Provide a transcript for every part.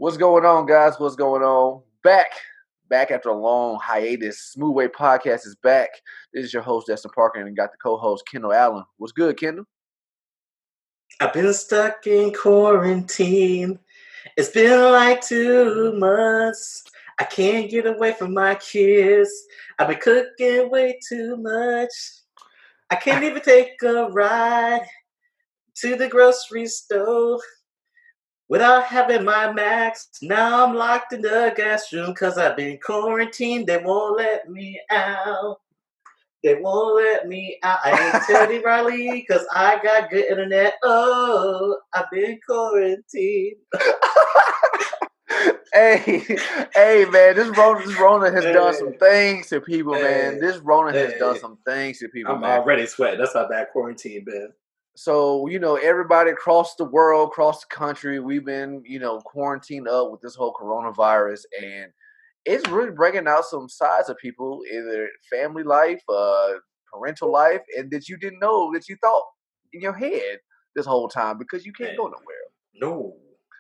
What's going on, guys? What's going on? Back after a long hiatus. Smooth Way Podcast is back. This is your host, Destin Parker, and got the co-host, Kendall Allen. What's good, Kendall? I've been stuck in quarantine. It's been like 2 months. I can't get away from my kids. I've been cooking way too much. I can't even take a ride to the grocery store without having my max. Now I'm locked in the guest room because I've been quarantined. They won't let me out. They won't let me out. I ain't Teddy Riley because I got good internet. Oh, I've been quarantined. hey, man, this Rona has done some things to people, man. This Rona has done some things to people, man. I'm already sweating. That's how bad quarantine been. So, everybody across the world, across the country, we've been, quarantined up with this whole coronavirus, and it's really bringing out some sides of people, either family life, parental life, and that you didn't know, that you thought in your head this whole time, because you can't go nowhere. No,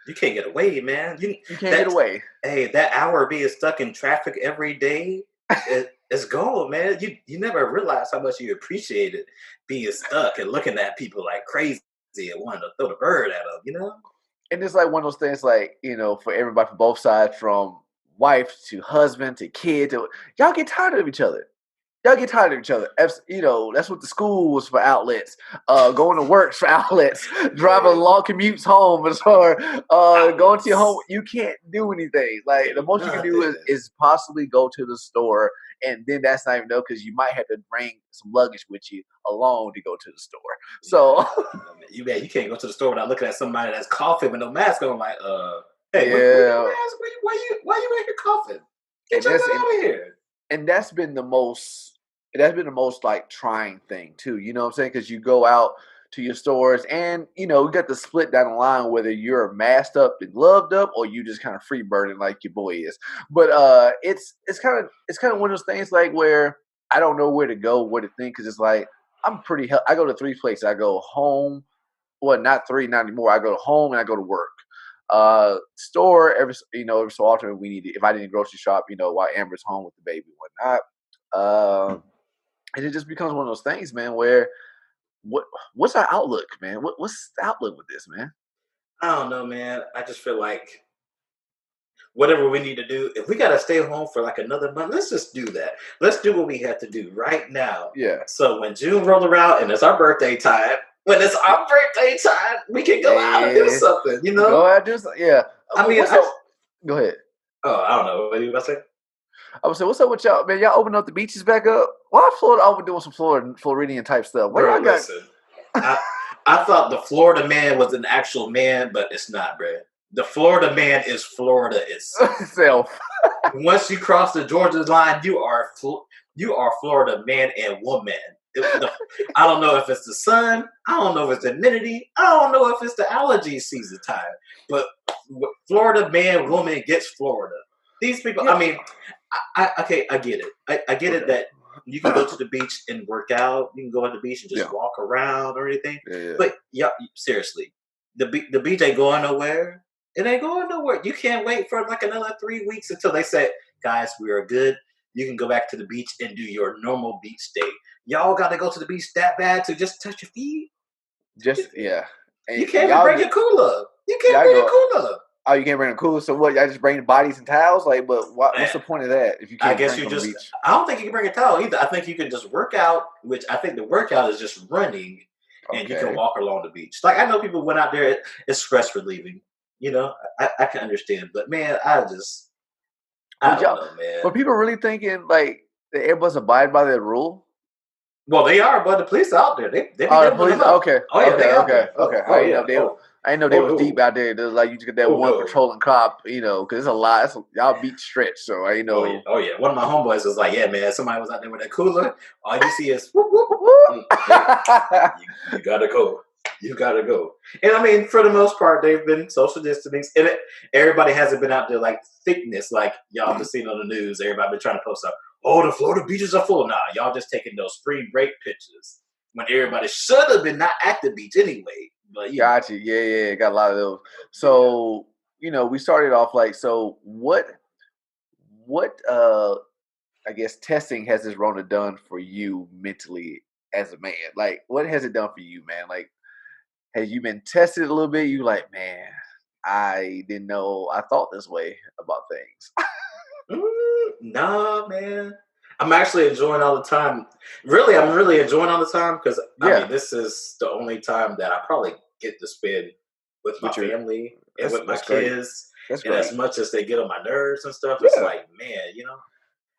you can't get away, man. You can't get away. Hey, that hour being stuck in traffic every day, it's gold, man. You never realize how much you appreciated being stuck and looking at people like crazy and wanting to throw the bird at them, And it's like one of those things, like, for everybody from both sides, from wife to husband to kid, y'all get tired of each other. Y'all get tired of each other. That's what the school was for, outlets. Going to work for outlets. Driving long commutes home, or going to your home. You can't do anything. Like, the most you can do is possibly go to the store, and then that's not even enough, because you might have to bring some luggage with you alone to go to the store. So you can't go to the store without looking at somebody that's coughing with no mask on. Like, hey, yeah. Why you in here coughing? Get your butt out of here. And that's been the most like trying thing too, you know what I'm saying? Because you go out to your stores, and you got the split down the line whether you're masked up and gloved up, or you just kind of free birding like your boy is. But it's kind of one of those things, like, where I don't know where to go, what to think, because it's like I go to three places. I go home, well, not three, not anymore. I go home and I go to work. Store every so often if I didn't grocery shop, while Amber's home with the baby and whatnot. And it just becomes one of those things, man, where what's our outlook, man? What's the outlook with this, man? I don't know, man. I just feel like whatever we need to do, if we got to stay home for like another month, let's just do that. Let's do what we have to do right now. Yeah. So when June rolls around and it's our birthday time, we can go out and do something, Go out and do something, yeah. I mean, go ahead. Oh, I don't know. What are you about to say? I would say, what's up with y'all, man? Y'all open up the beaches back up? Why Florida over doing some Floridian type stuff? Bro, listen, I thought the Florida man was an actual man, but it's not, bro. The Florida man is Florida itself. Once you cross the Georgia line, you are Florida man and woman. I don't know if it's the sun. I don't know if it's the humidity. I don't know if it's the allergy season time. But Florida man, woman gets Florida. These people, I mean, I get it. I get it that you can go to the beach and work out. You can go on the beach and just walk around or anything. Yeah. But seriously, the beach ain't going nowhere. It ain't going nowhere. You can't wait for like another 3 weeks until they say, guys, we are good. You can go back to the beach and do your normal beach day. Y'all got to go to the beach that bad to just touch your feet? Yeah. And you can't even bring your cooler. You can't bring a cooler. Oh, you can't bring a cooler. So what? Y'all just bring bodies and towels? Like, but what's the point of that if you can't? I don't think you can bring a towel either. I think you can just work out, which I think the workout is just running, and you can walk along the beach. Like, I know people went out there; it's stress relieving. I can understand, but man, I don't know, man. But people really thinking like that everybody's abide by that rule? Well, they are, but the police out there. They the police. Okay. Oh yeah, Okay. I didn't know they was deep out there. There's like you get that one patrolling cop, because it's a lot. Y'all beat stretch, so I know. Oh yeah. One of my homeboys was like, "Yeah, man, somebody was out there with a cooler. All you see is whoop, whoop, whoop. You gotta go. You gotta go." And I mean, for the most part, they've been social distancing, and everybody hasn't been out there like thickness, like y'all been seeing on the news. Everybody been trying to post up. Oh, the Florida beaches are full. Nah, y'all just taking those spring break pictures when everybody should have been not at the beach anyway. But Gotcha. Yeah, got a lot of those. So we started off like, so what I guess testing has this Rona done for you mentally as a man? Like, what has it done for you, man? Like, has you been tested a little bit? You like, man, I didn't know I thought this way about things. Nah, man. I'm actually enjoying all the time. Really, I'm really enjoying all the time because I Yeah, mean, this is the only time that I probably get to spend with my with your family and with my that's great. kids. That's And as great. much as they get on my nerves and stuff, it's Yeah, like, man, I'm you not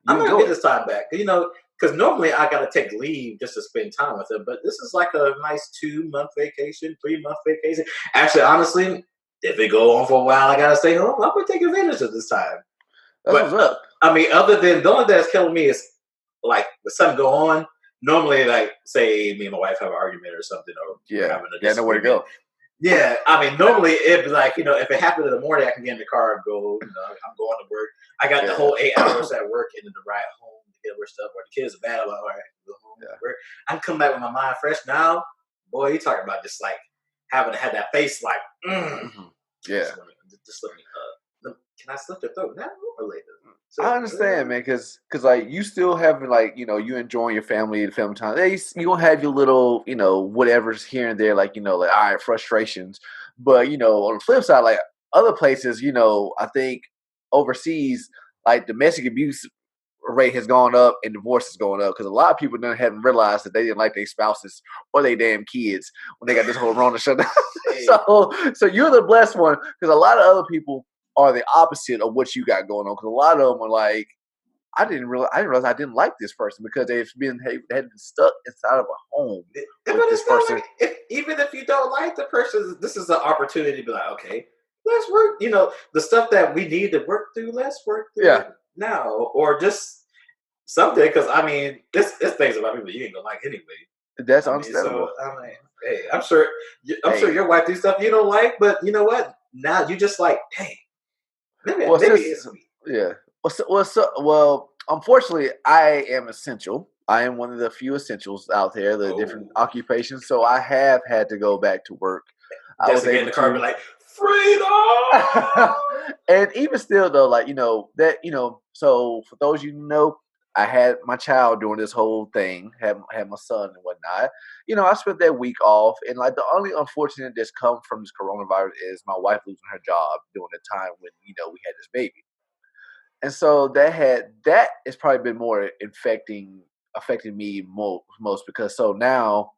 gonna enjoy get it. this time back. Because normally I gotta take leave just to spend time with them, but this is like a nice 2 month vacation, 3 month vacation. Actually, honestly, if it go on for a while, I gotta stay home. I'm gonna take advantage of this time. That's But what's up. I mean, other than the only thing that's killing me is like when something go on. Normally, like say me and my wife have an argument or something, or we're Yeah, having a got nowhere to disagreement. go. Yeah, I mean, normally it'd be like if it happened in the morning, I can get in the car and go. I'm going to work. I got the Yeah, whole 8 hours at work and then the ride home to get over stuff. Or the kids are bad. I'm like, all right, go home to yeah, work. I can come back with my mind fresh. Now, boy, you talking about just like having to have that face like, hmm yeah. just let me. Can I slit your throat now or later? So, I understand, man, because like you still having like you enjoying your family, the family time. You gonna have your little whatever's here and there, like like all right frustrations, but on the flip side, like other places, I think overseas, like domestic abuse rate has gone up and divorce is going up because a lot of people haven't realized that they didn't like their spouses or their damn kids when they got this whole Rona shutdown. hey, so you're the blessed one because a lot of other people are the opposite of what you got going on. Because a lot of them are like, I didn't realize I didn't like this person because they had been stuck inside of a home but with this it's not person. like even if you don't like the person, this is an opportunity to be like, okay, let's work. The stuff that we need to work through, let's work through Yeah, it now, or just something. Because I mean, it's things about people you ain't gonna like anyway. that's I mean, so understandable. I'm like, hey, I'm sure Hey, your wife do stuff you don't like, but you know what? Now you just like, dang, maybe well, maybe since it's me. yeah, well, unfortunately, I am essential. I am one of the few essentials out there, the different Oh, occupations. So I have had to go back to work. I just was to get in able the car, and be to. like, freedom. And even still though, like that so for those I had my child during this whole thing, had my son and whatnot. I spent that week off, and like the only unfortunate that's come from this coronavirus is my wife losing her job during the time when we had this baby. And so that has probably been more affecting me most because so now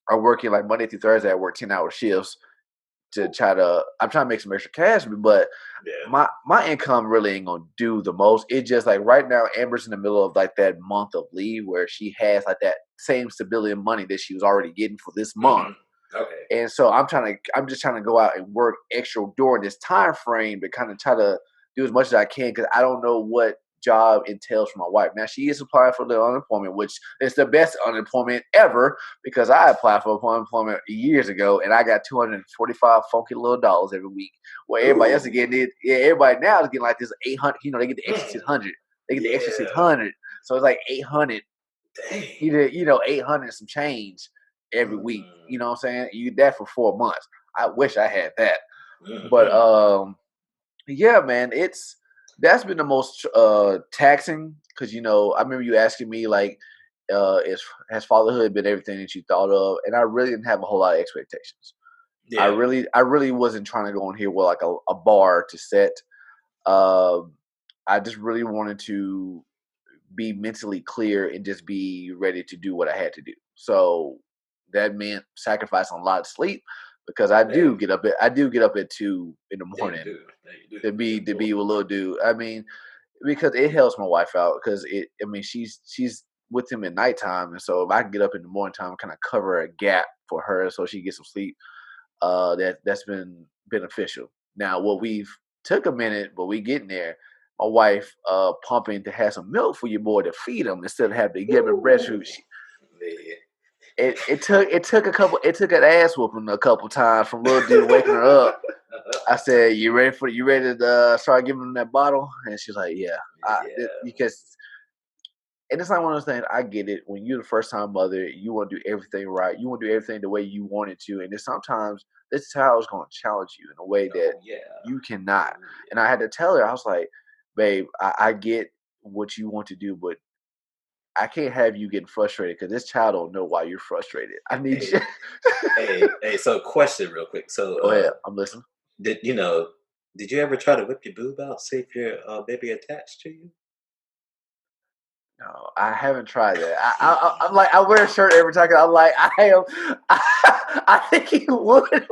I'm working like Monday through Thursday. I work 10-hour shifts to try to I'm trying to make some extra cash, but Yeah. my income really ain't gonna do the most. It just like right now, Amber's in the middle of like that month of leave where she has like that same stability of money that she was already getting for this month. Hmm. Okay. And so I'm just trying to go out and work extra during this time frame to kind of try to do as much as I can because I don't know what job entails for my wife. Now she is applying for the unemployment, which is the best unemployment ever because I applied for unemployment years ago and I got 245 funky little dollars every week. Where everybody else is Ooh. getting it, yeah, everybody now is getting like this 800. They get the extra Mm. 600. They get the extra six Yeah. hundred. So it's like 800 Dang. either 800 some change every week. You Mm. know what I'm saying? You that for 4 months. I wish I had that. But Hmm. yeah, man, that's been the most taxing because I remember you asking me like is has fatherhood been everything that you thought of? And I really didn't have a whole lot of expectations. Yeah. I really wasn't trying to go in here with like a bar to set. Um I just really wanted to be mentally clear and just be ready to do what I had to do. So that meant sacrificing a lot of sleep because Hey. I do get up at 2 in the Yeah, you morning do. Yeah, you do. to That's be important. with little dude. I mean, because it helps my wife out because she's with him at nighttime, and so if I can get up in the morning time, kind of cover a gap for her so she gets some sleep. That's been beneficial. Now, what we've took a minute, but we getting there. My wife pumping to have some milk for your boy to feed him instead of having to give him breastfeed. Ooh. Yeah. It took an ass whooping a couple times from little dude waking her up. I said, You ready to start giving him that bottle?" And she's like, "Yeah." Yeah. Because And it's like one of those things. I get it. When you're the first time mother, you want to do everything right. You want to do everything the way you want it to. And then sometimes this child is going to challenge you in a way that Oh yeah. you cannot. Oh And I had to tell her, I was like, babe, I get what you want to do, but I can't have you getting frustrated because this child don't know why you're frustrated. I yeah. need you. Hey. So question, real quick. So, Go ahead. I'm listening. did you know? Did you ever try to whip your boob out, see if your baby attached to you? No, I haven't tried that. I'm like, I wear a shirt every time. 'Cause I'm like, I am. I think he would.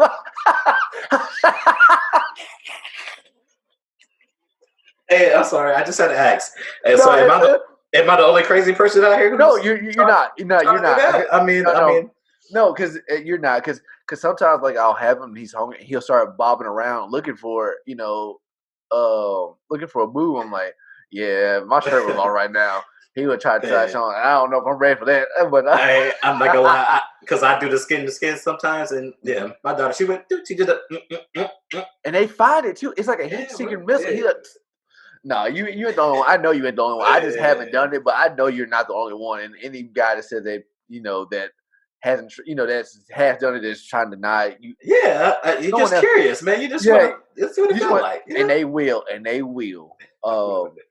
Hey, I'm sorry. I just had to ask. Hey, so No, am I the only crazy person out here no, who's you're not. You're not. You're trying to do not. Okay, that? I mean, no, I no, mean, no, because you're not. Because sometimes like I'll have him. He's hungry. He'll start bobbing around looking for looking for a move. I'm like, yeah, my shirt was on right now. He would try to touch hey, on. I don't know if I'm ready for that, but I'm not gonna lie, because I do the skin to skin sometimes, and yeah, Mhm. my daughter, she went, she did a, And they find it too. It's like a yeah, heat well, seeking missile. yeah, No, you ain't the only one. I know you ain't the only one. I just haven't yeah, done it, but I know you're not the only one. And any guy that says they, that hasn't, that's has done it is trying to deny it. yeah. You're No one just else. curious, man. You just Yeah, want to see what you it just felt want, like, and they will. I ruined it.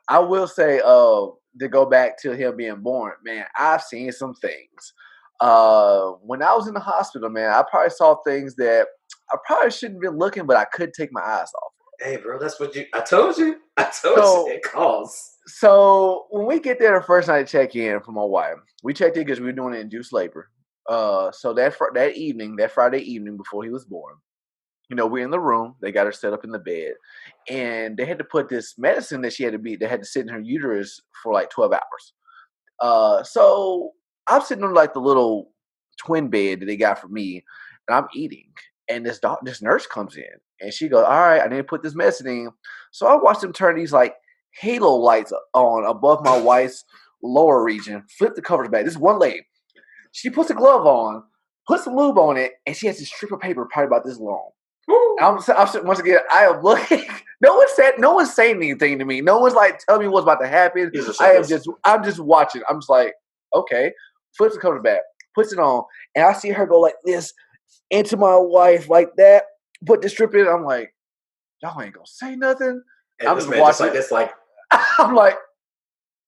I will say, to go back to him being born, man, I've seen some things. When I was in the hospital, man, I probably saw things that I probably shouldn't have been looking, but I couldn't take my eyes off. Hey, bro, that's what you. I told you. I told you So it calls. So when we get there the first night to check in for my wife, we checked in because we were doing induced labor. So that evening, that Friday evening before he was born, we're in the room. They got her set up in the bed, and they had to put this medicine that they had to sit in her uterus for like 12 hours. So I'm sitting on like the little twin bed that they got for me, and I'm eating. And this nurse comes in, and she goes, "All right, I need to put this medicine in." So I watched them turn these like halo lights on above my wife's lower region. Flip the covers back. This one lady, she puts a glove on, puts some lube on it, and she has this strip of paper probably about this long. Once again, I am looking. No one's saying anything to me. No one's like telling me what's about to happen. He's just like this. I'm just watching. I'm just like, okay. Flips the cover back, puts it on, and I see her go like this into my wife like that. Put the strip in. I'm like, y'all ain't gonna say nothing. And I'm this just man just watching like it. this, like, I'm like,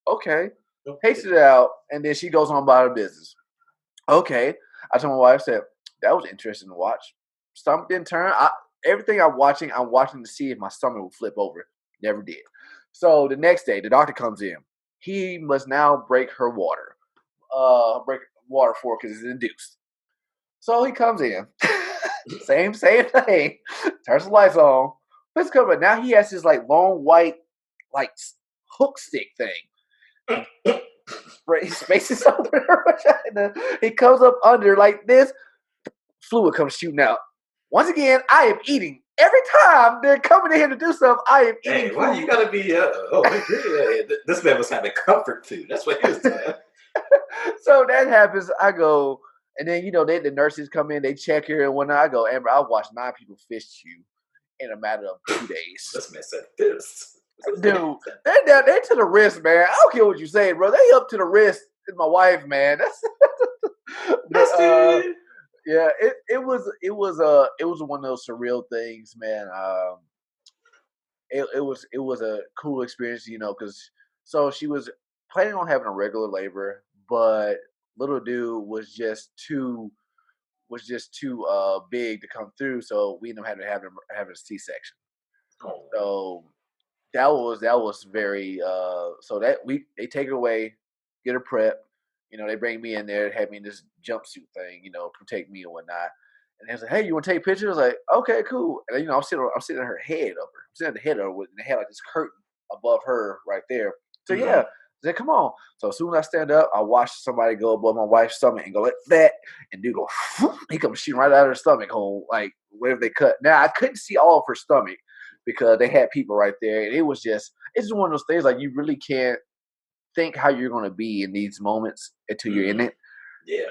okay. okay. Takes it out, and then she goes on about her business. Okay. I told my wife, I said, that was interesting to watch. Stomach didn't turn. Everything I'm watching to see if my stomach will flip over. Never did. So the next day, the doctor comes in. He must now break her water. Break water for because it's induced. So he comes in. same thing. Turns the lights on. Let's go. But now he has this like long white like hook stick thing. He spaces over her vagina. He comes up under like this. Fluid comes shooting out. Once again, I am eating. Every time they're coming in here to do stuff, I am eating Hey, why food. you gotta be? This man was having comfort food. That's what he was doing. So that happens. I go, and then the nurses come in, they check her and whatnot. I go, Amber, I watched 9 people fist you in a matter of 2 days. This man said this. Dude, they're down, they're to the wrist, man. I don't care what you say, bro. They up to the wrist. It's my wife, man. That's but That's dude. yeah, it was one of those surreal things, man. It was a cool experience, because so she was planning on having a regular labor, but little dude was just too big to come through, so we ended up having a C-section. Oh, So that was very so that we they take it away, get her prep. They bring me in there, have me in this jumpsuit thing, protect me and whatnot. And they was like, "Hey, you want to take pictures?" Like, okay, cool. And I'm sitting on her head of her. I'm sitting at the head of her, and they had like this curtain above her right there. So yeah, mm-hmm. I said, "Come on." So as soon as I stand up, I watch somebody go above my wife's stomach and go like that, and dude go, he comes shooting right out of her stomach hole, like wherever they cut. Now I couldn't see all of her stomach because they had people right there, and it's just one of those things like you really can't think how you're going to be in these moments until you're in Mm-hmm. it. Yeah.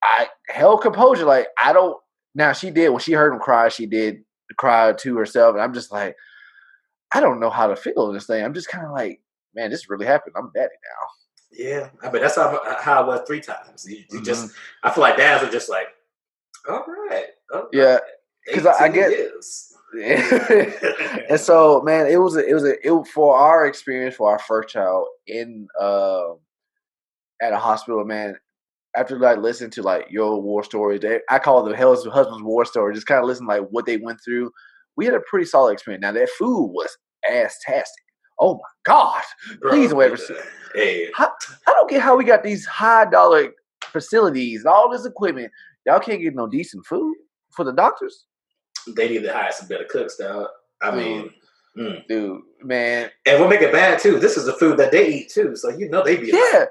I held composure. Like I don't. Now she did when she heard him cry. She did cry to herself, and I'm just like, I don't know how to feel this thing. I'm just kind of like, man, this really happened. I'm daddy now. Yeah, I mean that's how I was 3 times. You just, Hmm. I feel like dads are just like, all right, Yeah, because I 18 get. years. And so, man, for our experience for our first child in at a hospital, man. After like listening to like your war stories, I call it the hell's husband's war story. Just kind of listen like what they went through. We had a pretty solid experience. Now that food was ass tastic. Oh my god! Please Bro, don't ever see. hey, How, I don't get how we got these high dollar facilities and all this equipment. Y'all can't get no decent food for the doctors, they need to hire some better cooks, dog. I dude. mean, mm. Dude, man, And we'll make it bad too. This is the food that they eat too, so they be like, yeah.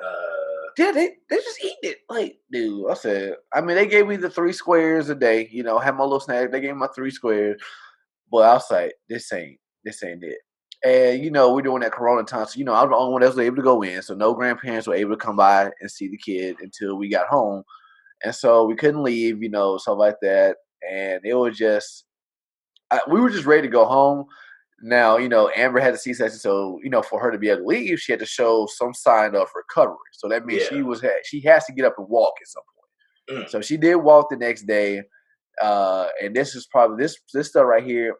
Yeah, they just eat it. Like, dude, I said, I mean, they gave me the 3 squares a day, had my little snack. They gave me my 3 squares. But I was like, this ain't it. And we're doing that Corona time, so I'm the only one that was able to go in. So no grandparents were able to come by and see the kid until we got home. And so we couldn't leave, stuff like that. And it was just we were just ready to go home. Now, Amber had a C-section, so for her to be able to leave, she had to show some sign of recovery. So that means yeah. she has to get up and walk at some point. Mm. So she did walk the next day, and this is probably this stuff right here.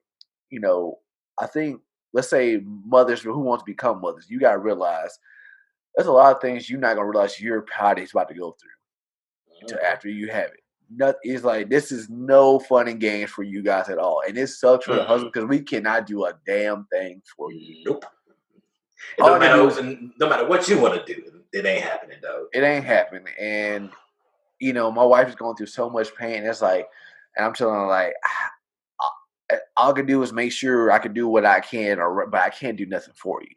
You know, I think let's say mothers who want to become mothers, you gotta realize there's a lot of things you're not gonna realize your body's about to go through to Mhm. after you have it. It's like this is no fun and games for you guys at all, and it sucks for the Mm-mm. husband because we cannot do a damn thing for you. Nope. It All don't I can do is matter. No matter what you want to do, it ain't happening though. it ain't happening, and my wife is going through so much pain. It's like, and I'm telling her like, all I can do is make sure I can do what I can, but I can't do nothing for you.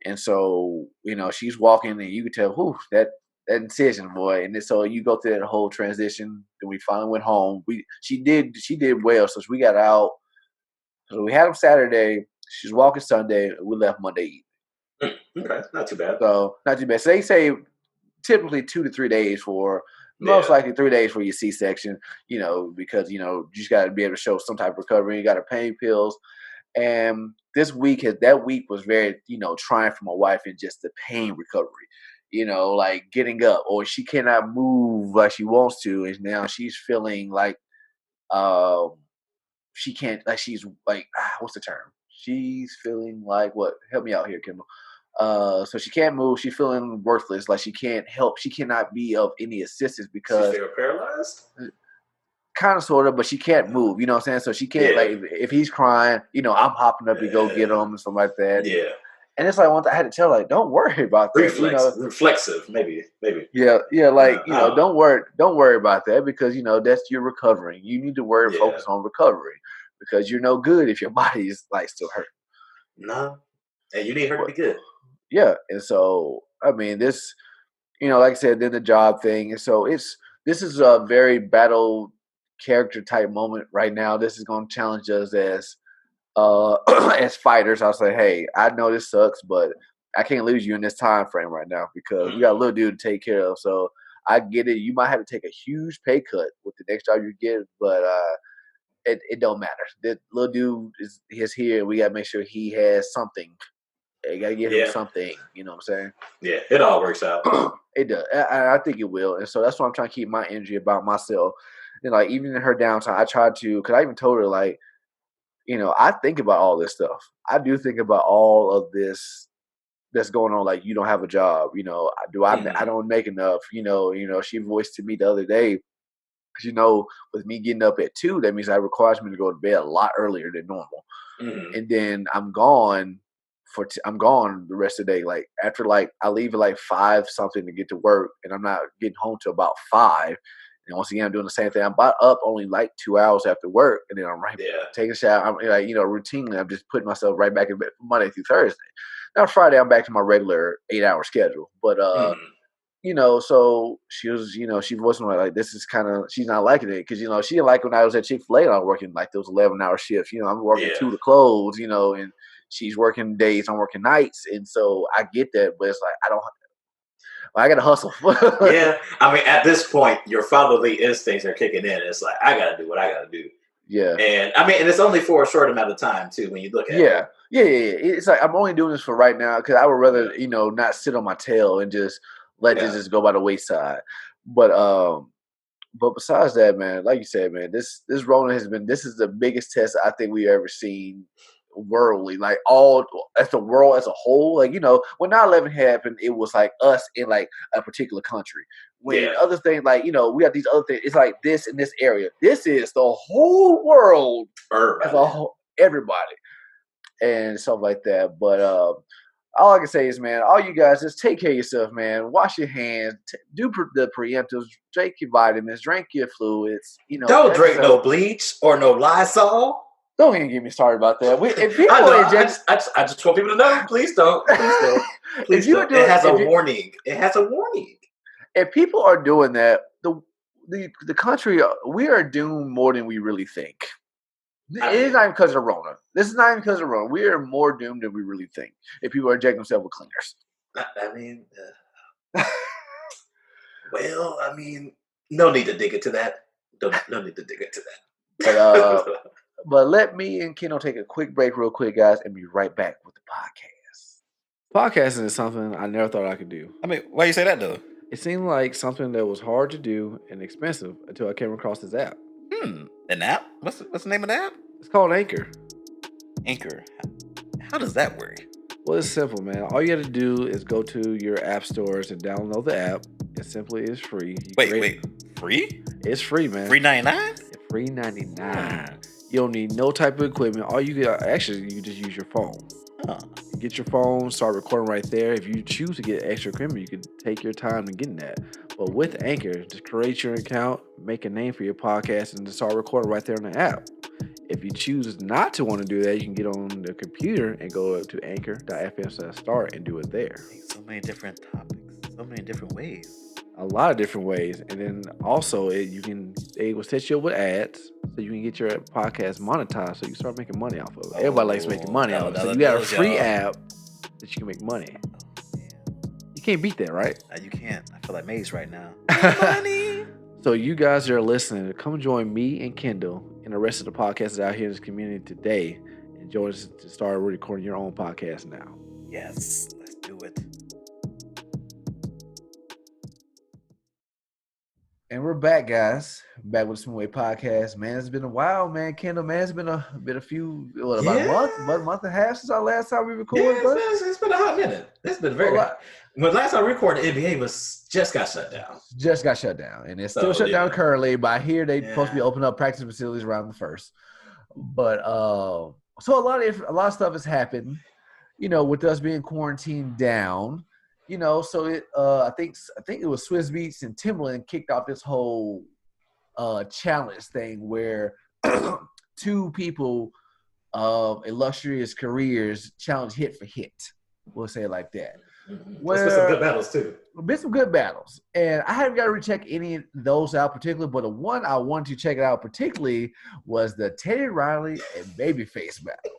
And so, she's walking, and you can tell, whew, that incision, boy. And then, so you go through that whole transition. Then we finally went home. She did well, so we got out. So we had them Saturday. She's walking Sunday. We left Monday evening. Mm, okay, not too bad. So not too bad. So they say typically 2 to 3 days for most Yeah, likely 3 days for your C-section. Because you just got to be able to show some type of recovery. You got to pain pills. And that week was very, trying for my wife in just the pain recovery. Like getting up, or she cannot move like she wants to, and now she's feeling like um she can't, like she's like what's the term? She's feeling like what? Help me out here, Kimball. So she can't move. She's feeling worthless. Like she can't help. She cannot be of any assistance she's because still paralyzed. kind of sort of, but she can't move. You know what I'm saying? So she can't Yeah, like if he's crying, I'm hopping up to go get him and something like that. yeah. And it's like one thing I had to tell her, like, don't worry about that. Reflexive, maybe. Yeah, yeah, like I don't know. don't worry about that because that's your recovering. You need to worry, Yeah, focus on recovery because you're no good if your body is like still hurt. no. And you need her to But be good. yeah, and so I mean, this, like I said, then the job thing, and so this is a very battle character type moment right now. This is going to challenge us as as fighters. I'll say, hey, I know this sucks, but I can't lose you in this time frame right now because we got a Mm-mm. little dude to take care of. So I get it. You might have to take a huge pay cut with the next job you get, but it don't matter. The little dude is here. We gotta make sure he has something. You gotta give him Yeah, something. You know what I'm yeah. It all works out. saying? It does. I think it will, and so that's why I'm trying to keep my energy about myself. And like even in her downtime, I tried to, because I even told her like, I think about all this stuff. I do think about all of this that's going on. Like, you don't have a job. I Hmm. don't make enough. She voiced to me the other day, because with me getting up at 2, that means that requires me to go to bed a lot earlier than normal, Hmm. and then I'm gone the rest of the day. Like after like I leave at like 5 something to get to work, and I'm not getting home till about 5. And once again, I'm doing the same thing. I'm about up only like 2 hours after work, and then I'm right Yeah. taking a shower. I'm like, routinely, I'm just putting myself right back in bed from Monday through Thursday. Now Friday, I'm back to my regular 8-hour schedule. But Hmm. so she was, she wasn't like this is kind of, she's not liking it because she didn't like when I was at Chick-fil-A and I was working like those 11-hour shifts. I'm working Yeah. 2 to close, and she's working days, I'm working nights, and so I get that, but it's like I gotta hustle. Yeah. I mean, at this point, your fatherly instincts are kicking in. It's like I gotta do what I gotta do. Yeah, And I mean, and it's only for a short amount of time too when you look at it. yeah, Yeah. It's like I'm only doing this for right now because I would rather, Yeah. not sit on my tail and just let this Yeah. just go by the wayside. But but besides that, man, like you said, man, this Rona this is the biggest test I think we've ever seen worldly, like all as the world as a whole. Like, when 9/11 happened, it was like us in like a particular country. When Yeah. other things like, we got these other things, it's like this in this area. This is the whole world as a Everybody. whole, everybody and stuff like that. But all I can say is, man, all you guys just take care of yourself, man. Wash your hands, do the preemptives, take your vitamins, drink your fluids. Don't drink Exercise. no bleach or no Lysol. Don't even get me started about that. If I people know. inject, I just want people to know. Please don't. Please don't. if Please you are don't. It doing, has a warning. It has a warning. if people are doing that, the country, we are doomed more than we really think. I It is mean, not even because of Rona. This is not even because of Rona. We are more doomed than we really think. If people are injecting themselves with cleaners. I mean, well, I mean, no need to dig into that. No need to dig into But that. let me and Kendall take a quick break, real quick, guys, and be right back with the podcast. Podcasting is something I never thought I could do. I mean, why you say that though? It seemed like something that was hard to do and expensive until I came across this app. An app? What's the name of the app? It's called Anchor. Anchor. How does that work? Well, it's simple, man. All you got to do is go to your app stores and download the app. It simply is free. Wait, free? It's free, man. Free 99? It's free 99. You don't need no type of equipment. All you got, actually, you can just use your phone. You get your phone, start recording right there. If you choose to get extra equipment, you can take your time in getting that. But with Anchor, just create your account, make a name for your podcast, and just start recording right there on the app. If you choose not to want to do that, you can get on the computer and go to anchor.fm/start and do it there. So many different topics, so many different ways. A lot of different ways. And then also they will set you up with ads so you can get your podcast monetized so you start making money off of it. Everybody likes making money off of it. So you got a free app that you can make money. You can't beat that, right? You can't. I feel like Maze right now. Money. So you guys that are listening, come join me and Kendall and the rest of the podcasters out here in this community today and join us to start recording your own podcast now. Yes, let's do it. And we're back, guys. Back with the Smooth Way Podcast. Man, it's been a while, man. Kendall, man, it's been a few, about a month and a half since our last time we recorded. Yeah, it's been a hot minute. It's been very hot. When last time we recorded, NBA just got shut down. And it's still shut down currently. But I hear they supposed to be opening up practice facilities around the 1st. But so a lot of stuff has happened, with us being quarantined down. So I think it was Swiss Beats and Timberland kicked off this whole challenge thing where two people of illustrious careers challenge hit for hit. We'll say it like that. There's been some good battles too. Been some good battles, and I haven't got to recheck any of those out particularly. But the one I wanted to check it out particularly was the Teddy Riley and Babyface battle.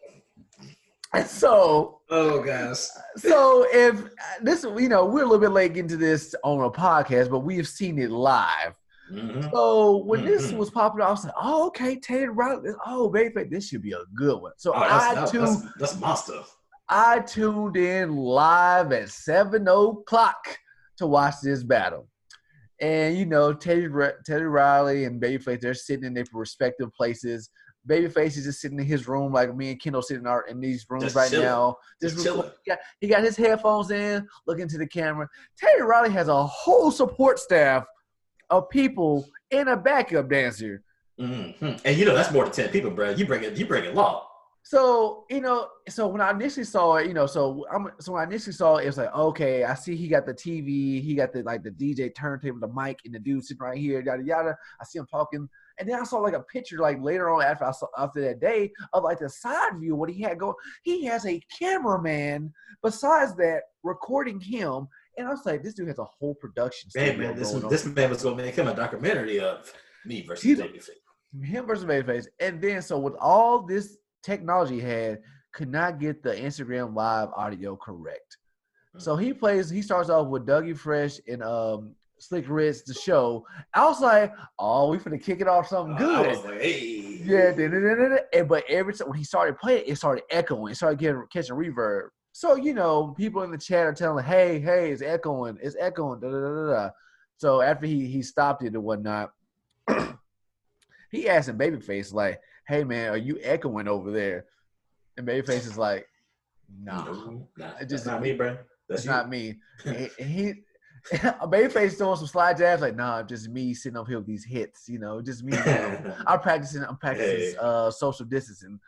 And so, oh gosh. So if this, we're a little bit late into this on a podcast, but we've seen it live. Mm-hmm. So when this was popping, I was like, "Oh, okay, Teddy Riley. Oh, Babyface, this should be a good one." So that's my stuff. I tuned in live at 7:00 to watch this battle, and Teddy Riley and Babyface, they're sitting in their respective places. Babyface is just sitting in his room like me and Kendall sitting in these rooms just right chilling. Now. Just chilling. He got his headphones in, looking to the camera. Teddy Riley has a whole support staff of people and a backup dancer. Mm-hmm. And that's more than 10 people, bro. You bring it long. So so when I initially saw it, when I initially saw it, it was like, okay, I see he got the TV, he got the DJ turntable, the mic, and the dude sitting right here, yada yada. I see him talking. And then I saw a picture later on after that day of the side view what he had going. He has a cameraman besides that recording him, and I was like, this dude has a whole production. Man, this man was going to make him a documentary of me versus Babyface. Him versus Babyface, and then so with all this technology he had, could not get the Instagram Live audio correct. So he starts off with Dougie Fresh and Slick Rick's the show. I was like, oh, we finna kick it off something good. I was like, hey. Yeah, but every time when he started playing, it started echoing. It started catching reverb. So, people in the chat are telling, hey, it's echoing. It's echoing. Da, da, da, da. So after he stopped it and whatnot, he asked him Babyface, like, hey, man, are you echoing over there? And Babyface is like, nah. No, that's not me, bro. That's not me. And he Babyface throwing some slide jabs, like, nah, just me sitting up here with these hits, just me. I'm practicing social distancing.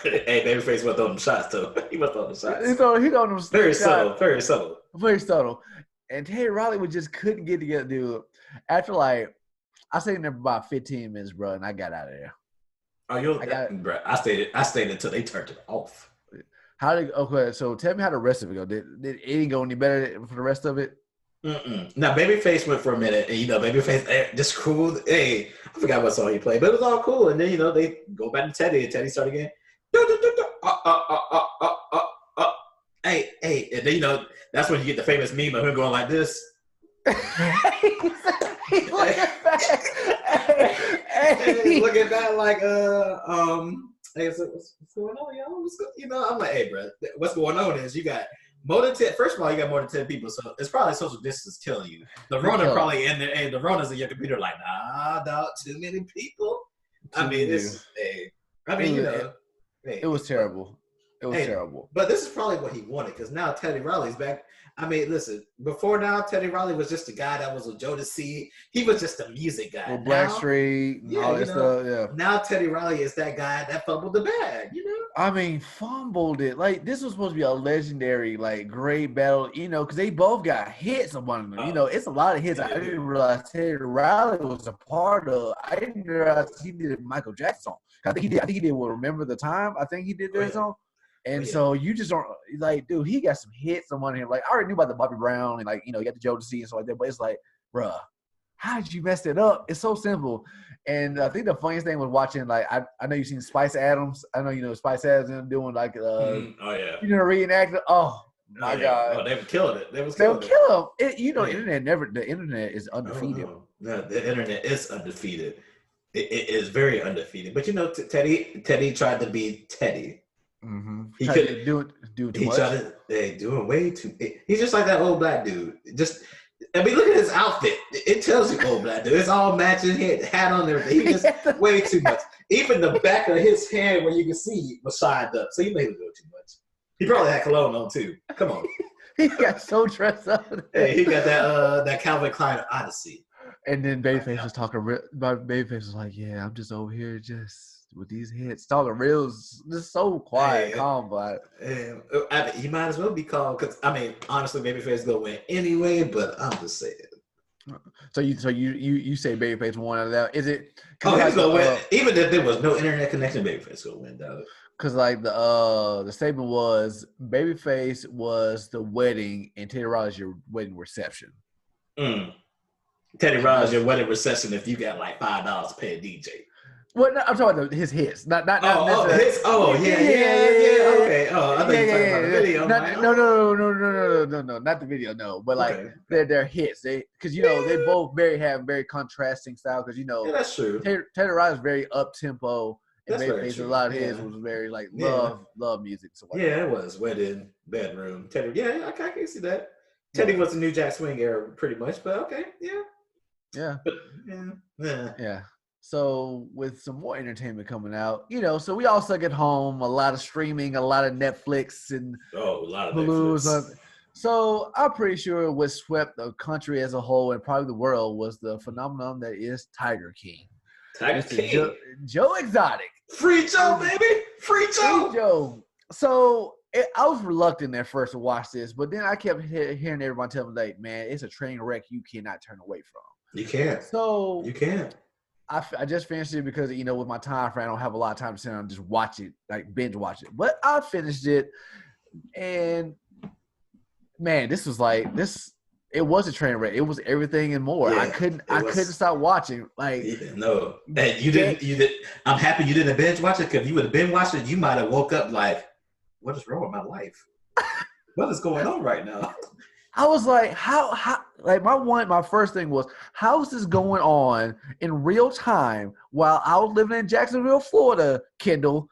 Hey, Babyface went throwing them shots, though. He went throwing the shots. He throwing them very shots. subtle. Very subtle. And Teddy Riley just couldn't get together, dude. After, like, I stayed in there for about 15 minutes, bro, and I got out of there. Oh, bro, I stayed until they turned it off. Okay, so tell me how the rest of it go. Did it didn't go any better for the rest of it? Now, Babyface went for a minute, and Babyface just cool. Hey, I forgot what song he played, but it was all cool. And then they go back to Teddy, and Teddy started again. Hey, and then that's when you get the famous meme of him going like this. He's looking back. Hey. Looking back like hey, so what's going on, y'all? I'm like, hey, bro, what's going on is you got more than 10. First of all, you got more than 10 people, so it's probably social distance killing you. The Rona probably in there. Hey, the Rona's in your computer, like, nah, dog, too many people. It was terrible. It was terrible. But this is probably what he wanted, because now Teddy Riley's back. I mean, listen, before now, TeddyRiley was just a guy that was with Jodeci. He was just a music guy. With Blackstreet and all that stuff, yeah. Now Teddy Riley is that guy that fumbled the bag, I mean, fumbled it. Like, this was supposed to be a legendary, like, great battle, because they both got hits on one of them. It's a lot of hits. I didn't realize Teddy Riley was a part of. I didn't realize he did a Michael Jackson song. I think he did Remember the Time. I think he did that song. And so you just don't like, dude, he got some hits on one of him. Like, I already knew about the Bobby Brown and, like, you got the Jodeci and stuff like that. But it's like, bruh, how did you mess it up? It's so simple. And I think the funniest thing was watching, like, I know you've seen Spice Adams. I know, Spice Adams doing, like, reenacting. Oh, my God. Oh, they were killing it. They would kill him. The internet is undefeated. No, the internet is undefeated. It is very undefeated. But, Teddy tried to be Teddy. Mm-hmm. He could do too much. Doing way too. He's just like that old black dude. Look at his outfit. It tells you old black dude. It's all matching hat on there. He just way too much. Even the back of his hand, where you can see, was shined up. So he made him go too much. He probably had cologne on too. Come on. He got so dressed up. Hey, he got that Calvin Klein Odyssey. And then Babyface was talking about. Babyface was like, "Yeah, I'm just over here just." With these hits, talking real, just so quiet, calm, but he might as well be calm because honestly, Babyface gonna win anyway. But I'm just saying. So you say Babyface won out of that? Is it? Oh, he's gonna win. Even if there was no internet connection, Babyface gonna win, dog. Because like the statement was, Babyface was the wedding, and Teddy Riley's your wedding reception. Teddy Riley's your wedding reception if you got like $5 to pay a DJ. Well, no, I'm talking about his hits, not his. Oh, yeah. Okay. Oh, I thought you were talking about the video. No, not the video. No, but like they're hits. Because they both have very contrasting style. Because that's true. Teddy Riley's very up tempo, and Babyface, a lot of his was very like love music. So it was wedding, bedroom. Teddy, I can see that. Teddy was the New Jack Swing era, pretty much. But okay, yeah. But yeah. So with some more entertainment coming out, so we all stuck at home, a lot of streaming, a lot of Netflix and a lot of Hulu's. Netflix. So I'm pretty sure what swept the country as a whole and probably the world was the phenomenon that is Tiger King. Tiger King. Joe Exotic. Free Joe, baby. Free Joe. Free Joe. So I was reluctant at first to watch this, but then I kept hearing everyone tell me, like, man, it's a train wreck you cannot turn away from. You can't. So you can't. I just finished it because, with my time frame, I don't have a lot of time to sit down and just watch it, like binge watch it. But I finished it, and, man, this was like this. It was a train wreck. It was everything and more. Yeah, I couldn't stop watching. Like, no, and you didn't. I'm happy you didn't binge watch it, because if you would have binge watched it, you might have woke up like, what is wrong with my life? What is going on right now? I was like, how like my first thing was, how is this going on in real time while I was living in Jacksonville, Florida, Kendall?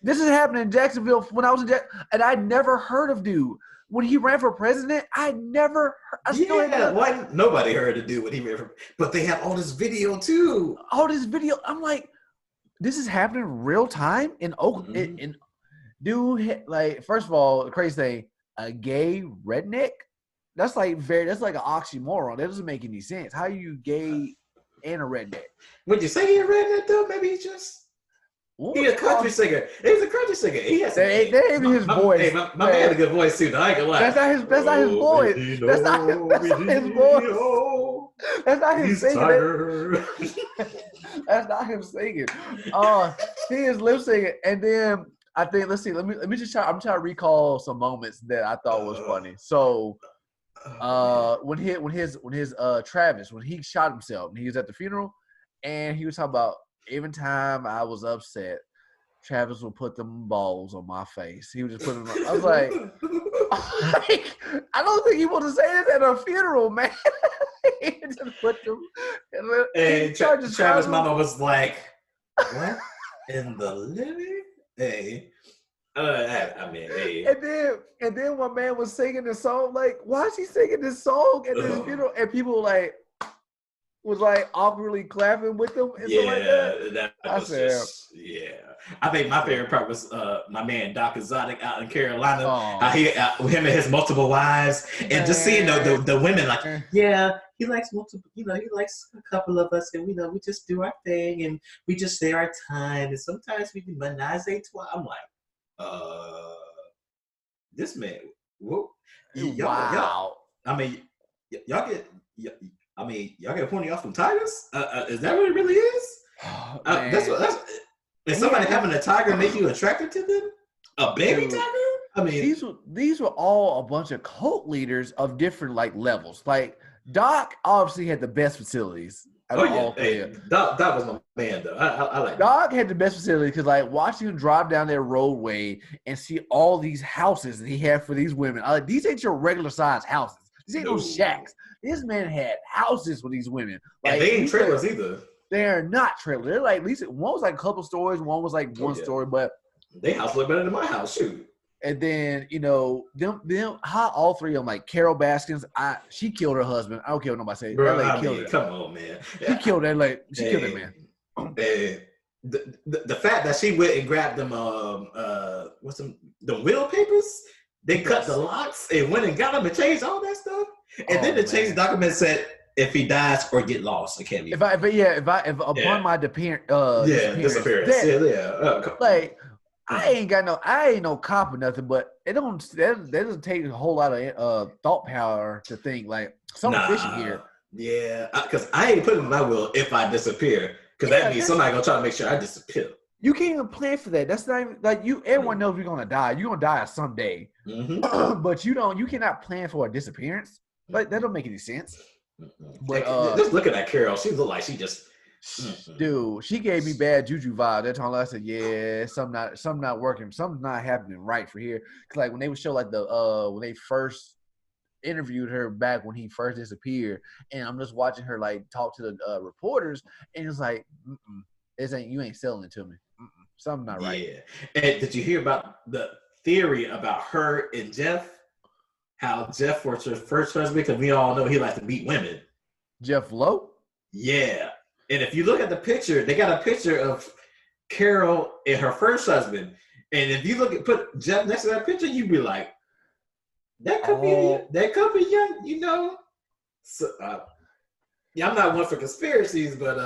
This is happening in Jacksonville when I was in and I never heard of dude. When he ran for president, I still had never, why nobody heard of dude when he ran for, but they have all this video too. all this video. I'm like, this is happening in real time in Oakland. Mhm. Dude, like, first of all, the crazy thing, a gay redneck. That's like an oxymoron. That doesn't make any sense. How are you gay and a redneck? Would you say he a redneck though? Maybe he's just. What He's a country singer. He's a country singer. He has That ain't his voice. Hey, my man had a good voice too. Though. I ain't gonna lie. That's not his voice. That's not his voice. That's not him singing. That's not him singing. He is lip singing. And then I think, let's see. Let me just try. I'm trying to recall some moments that I thought was funny. So, when Travis, when he shot himself, and he was at the funeral, and he was talking about, every time I was upset, Travis would put them balls on my face. He would just put them. I was like, I don't think he wanted to say this at a funeral, man. He just put them. And Travis' mama was like, "What in the living?" Hey, I mean, hey. And then my man was singing the song. Like, why is he singing this song at this funeral? And people was like awkwardly clapping with them and stuff like that. That was just, yeah. I think my favorite part was my man Doc Exotic out in Carolina. How he, him and his multiple wives, and just seeing the women like, yeah, he likes multiple. He likes a couple of us, and we just do our thing, and we just share our time, and sometimes we do menage a trois. I'm like, this man, whoa, y'all. I mean, y'all get. Y'all get pointing off from tigers? Is that what it really is? That's is somebody having a tiger make you attracted to them? A baby tiger? I mean, these were all a bunch of cult leaders of different levels. Like Doc obviously had the best facilities. Doc was my man though. I like Doc had the best facility because watching him drive down their roadway and see all these houses that he had for these women. These ain't your regular size houses. These ain't no shacks. This man had houses for these women. And they ain't trailers either. They're not trailers. They're at least one was a couple stories, one was one story, but they house look better than my house. Shoot. And then them how all three of them Carol Baskins. She killed her husband. I don't care what nobody say. Bro, that lady killed her. Come on, man. She killed that. She killed that man. The fact that she went and grabbed them the will papers. They cut the locks and went and got him and changed all that stuff. And then the change document said if he dies or get lost, it can't be. If upon my disappearance. I ain't no cop or nothing, but that doesn't take a whole lot of thought power to think something fishy here. Yeah, because I ain't putting in my will if I disappear, because that means somebody gonna try to make sure I disappear. You can't even plan for that. That's not even everyone knows you're gonna die. You're gonna die someday. Mm-hmm. But you cannot plan for a disappearance. Like that don't make any sense. But just look at that Carol. She looked like she just dude, she gave me bad juju vibe. That time I said, yeah, something not working, something's not happening right for here. Cause when they would show when they first interviewed her back when he first disappeared, and I'm just watching her talk to the reporters, and it's like, you ain't selling it to me. Something not right. Yeah. And did you hear about the theory about her and Jeff? How Jeff was her first husband, because we all know he likes to beat women. Jeff Lowe? Yeah. And if you look at the picture, they got a picture of Carol and her first husband. And if you put Jeff next to that picture, you'd be like, that could be young, So, yeah, I'm not one for conspiracies, but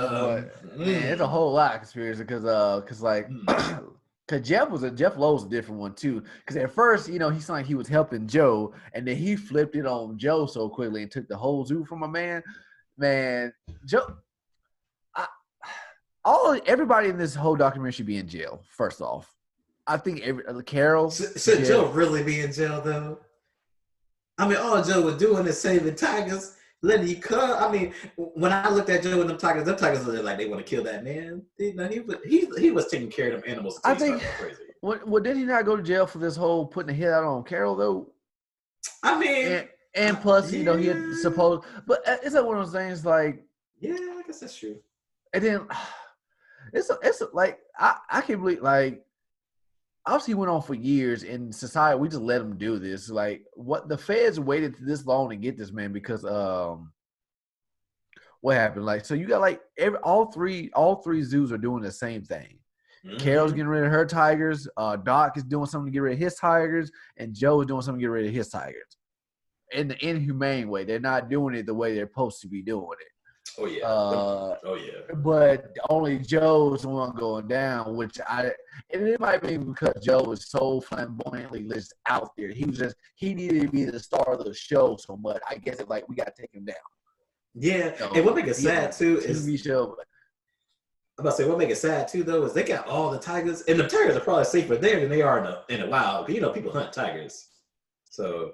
it's a whole lot of conspiracy because Jeff Lowe's a different one too. Because at first, he seemed like he was helping Joe, and then he flipped it on Joe so quickly and took the whole zoo from a man. Man, Joe, everybody in this whole documentary should be in jail. First off, I think Carol should Joe really be in jail though? I mean, all Joe was doing is saving tigers. Letting you come. I mean, when I looked at Joe and them tigers looked like they want to kill that man. He was taking care of them animals. I think. Well, did he not go to jail for this whole putting a hit out on Carol though? I mean, And plus, you know, he had Yeah. supposed, but it's like one of those things. Like, Yeah, I guess that's true. and then like I can't believe like obviously went on for years in society. We just let him do this. Like, what the feds waited this long to get this man because what happened? Like, so you got like all three zoos are doing the same thing. Carol's Mm-hmm. getting rid of her tigers. Doc is doing something to get rid of his tigers, and Joe is doing something to get rid of his tigers. In the inhumane way, they're not doing it the way they're supposed to be doing it. Oh yeah. Oh yeah. But only Joe's the one going down, and it might be because Joe was so flamboyantly just out there. He needed to be the star of the show so much. I guess it's like we got to take him down. Yeah. So, And what makes it sad too is TV show. I'm about to say what makes it sad too though is they got all the tigers, and the tigers are probably safer there than they are in the wild. You know, people hunt tigers, so.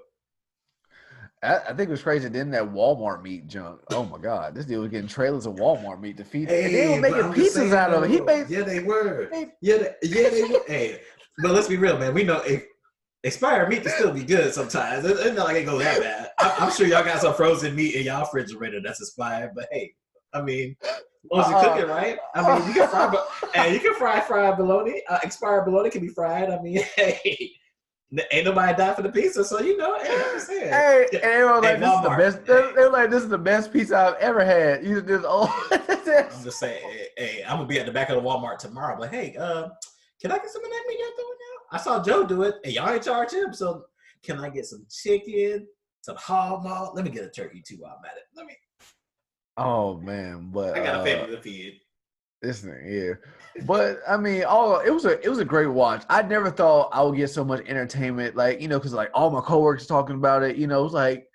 I think it was crazy. Then that Walmart meat junk. Oh my God, this dude was getting trailers of Walmart meat to feed. And they were making pizzas out of it. He made. Yeah, they were. Yeah, they were. Hey, but let's be real, man. We know expired meat can still be good sometimes. It's not like it goes that bad. I'm sure y'all got some frozen meat in y'all refrigerator that's expired. But hey, I mean, as long as you cook it right, I mean, you can fry. Hey, you can fry bologna. Expired bologna can be fried. I mean, hey. Ain't nobody died for the pizza, so you know. Hey, I'm just saying. Hey, and they were like, "This is the best." They were like, "This is the best pizza I've ever had." You just I'm just saying. Hey, I'm gonna be at the back of the Walmart tomorrow. But hey, can I get some of that meat you're throwing out? I saw Joe do it, and y'all ain't charge him. So can I get some chicken, some hog maw? Let me get a turkey too while I'm at it. Oh man, but I got a family to feed. This thing, yeah. But I mean, it was a great watch. I never thought I would get so much entertainment, like because like all my coworkers talking about it. It was like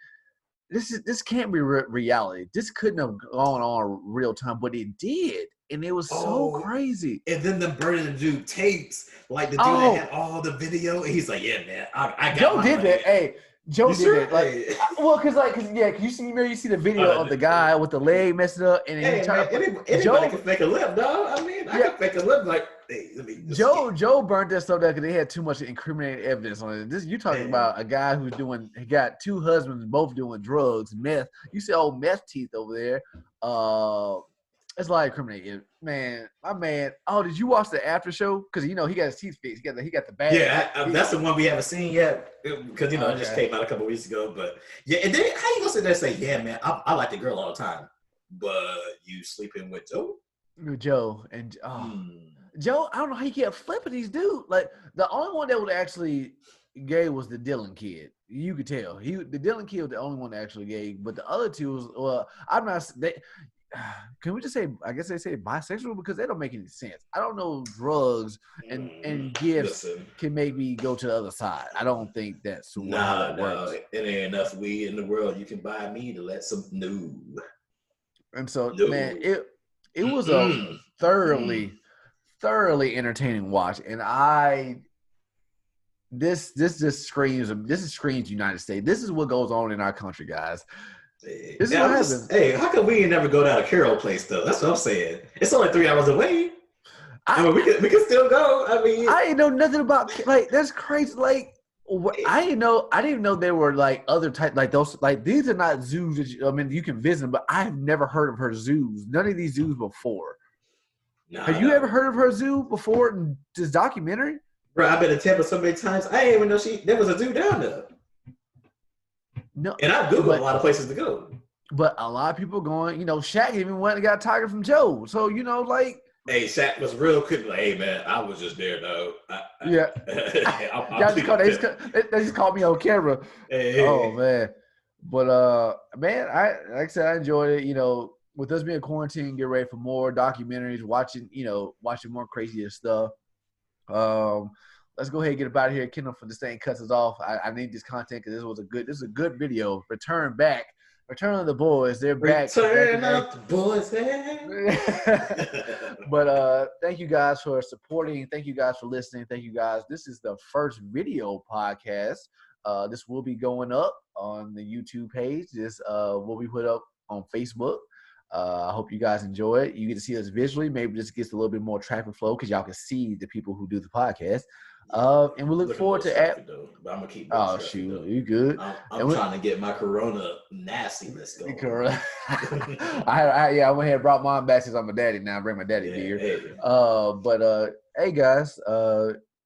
this can't be reality. This couldn't have gone on real time, but it did, and it was so crazy. And then the burning the dude tapes, like the dude that had all the video. And he's like, "Yeah, man, I got." Joe did that. Hey. Joe did it, like, hey. you see the video of the guy with the leg messed up, and hey, anybody can fake a lip, dog. I mean, I can fake a lip, like, hey, let me. Joe burnt that stuff down because they had too much incriminating evidence on it. This you talking about a guy he got two husbands, both doing drugs, meth. You see old meth teeth over there. It's like incriminating, man. My man. Oh, did you watch the after show? Because he got his teeth fixed. He got the bag. Yeah, that's the one we haven't seen yet because it just came out a couple weeks ago. But yeah, and then how you gonna sit there and say, "Yeah, man, I like the girl all the time," but you sleeping with Joe? Joe and Joe, I don't know how he kept flipping these dudes. Like the only one that was actually gay was the Dylan kid. You could tell the Dylan kid was the only one that actually gay, but the other two was I'm not. Can we just say? I guess they say bisexual because they don't make any sense. I don't know drugs and gifts can make me go to the other side. I don't think that's how it works. It ain't enough weed in the world you can buy me to let some And so, man, it was a thoroughly entertaining watch, and this screams United States. This is what goes on in our country, guys. This is what happens. Hey, how come we never go down to Carol Place though? That's what I'm saying. It's only 3 hours away. I mean, we can still go. I mean, I didn't know nothing about like that's crazy. Like I didn't know there were like other type like those like these are not zoos. You can visit them, but I've never heard of her zoos. None of these zoos before. Have you ever heard of her zoo before in this documentary? Bro, I've been to Tampa so many times. I didn't even know there was a zoo down there. No, and I Googled a lot of places to go. But a lot of people going, Shaq even went and got a tiger from Joe. So, like. Hey, Shaq was real quick. Like, hey, man, I was just there, though. Yeah. They just called me on camera. Hey. Oh, man. But, man, like I said, I enjoyed it. With us being quarantined, get ready for more documentaries, watching more crazier stuff. Let's go ahead and get about here. Kendall, for this thing cuts us off. I need this content because this is a good video. Return of the boys. They're back. Return of the boys. But thank you guys for supporting. Thank you guys for listening. Thank you guys. This is the first video podcast. This will be going up on the YouTube page. This will be put up on Facebook. I hope you guys enjoy it. You get to see us visually. Maybe this gets a little bit more traffic flow because y'all can see the people who do the podcast. And we look forward to though, but I'm gonna keep. Oh shoot, you good? I'm trying to get my Corona nastiness going. I went ahead and brought mine back since I'm a daddy now. I bring my daddy beer. Hey. Hey guys,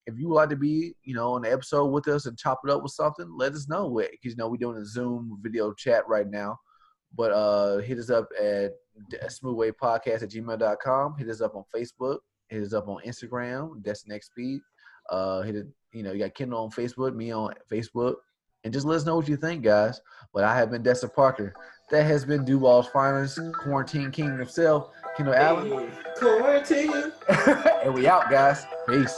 if you would like to be, on the episode with us and chop it up with something, let us know. Because we're doing a Zoom video chat right now. But hit us up at smoothwaypodcast@gmail.com. Hit us up on Facebook. Hit us up on Instagram. That's Next Speed. You got Kendall on Facebook, me on Facebook, and just let us know what you think, guys. But I have been Dexter Parker. That has been Duval's finest, Quarantine King himself, Kendall Allen. Quarantine. And we out, guys. Peace.